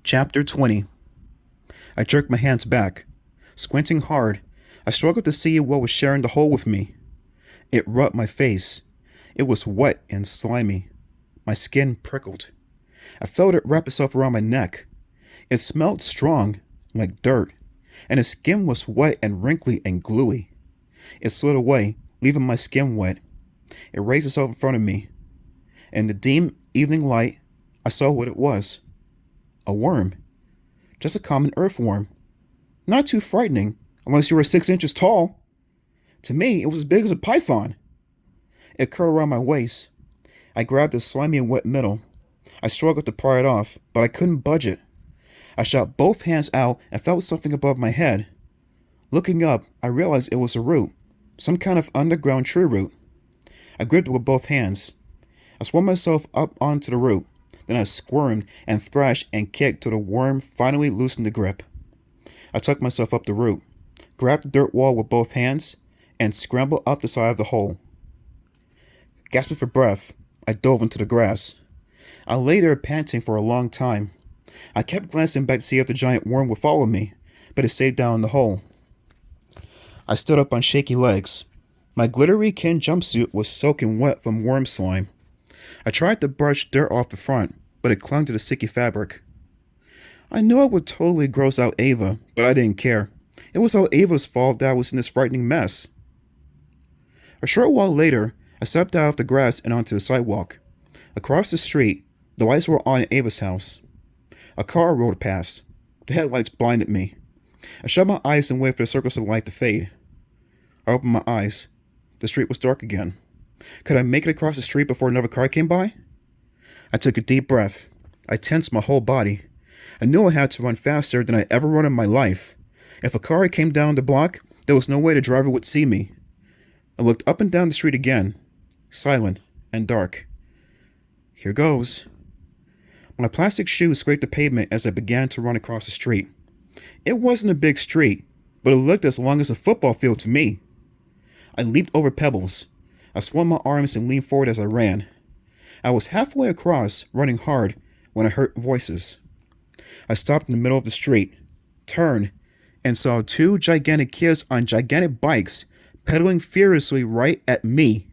Chapter 20. I jerked my hands back. Squinting hard, I struggled to see what was sharing the hole with me. It rubbed my face. It was wet and slimy. My skin prickled. I felt it wrap itself around my neck. It smelled strong, like dirt, and the skin was wet and wrinkly and gluey. It slid away, leaving my skin wet. It raised itself in front of me. In the dim evening light, I saw what it was. A worm. Just a common earthworm. Not too frightening, unless you were 6 inches tall. To me, it was as big as a python. It curled around my waist. I grabbed the slimy and wet middle. I struggled to pry it off, but I couldn't budge it. I shot both hands out and felt something above my head. Looking up, I realized it was a root, some kind of underground tree root. I gripped it with both hands. I swung myself up onto the root. Then I squirmed and thrashed and kicked till the worm finally loosened the grip. I tucked myself up the root, grabbed the dirt wall with both hands, and scrambled up the side of the hole. Gasping for breath, I dove into the grass. I lay there panting for a long time. I kept glancing back to see if the giant worm would follow me, but it stayed down in the hole. I stood up on shaky legs. My glittery kin jumpsuit was soaking wet from worm slime. I tried to brush dirt off the front, but it clung to the sticky fabric. I knew it would totally gross out Ava, but I didn't care. It was all Ava's fault that I was in this frightening mess. A short while later, I stepped out of the grass and onto the sidewalk. Across the street, the lights were on at Ava's house. A car rolled past. The headlights blinded me. I shut my eyes and waited for the circles of light to fade. I opened my eyes. The street was dark again. Could I make it across the street before another car came by? I took a deep breath. I tensed my whole body. I knew I had to run faster than I ever run in my life. If a car came down the block, there was no way the driver would see me. I looked up and down the street again. Silent and dark. Here goes. My plastic shoes scraped the pavement as I began to run across the street. It wasn't a big street, but it looked as long as a football field to me. I leaped over pebbles. I swung my arms and leaned forward as I ran. I was halfway across, running hard, when I heard voices. I stopped in the middle of the street, turned, and saw two gigantic kids on gigantic bikes pedaling furiously right at me.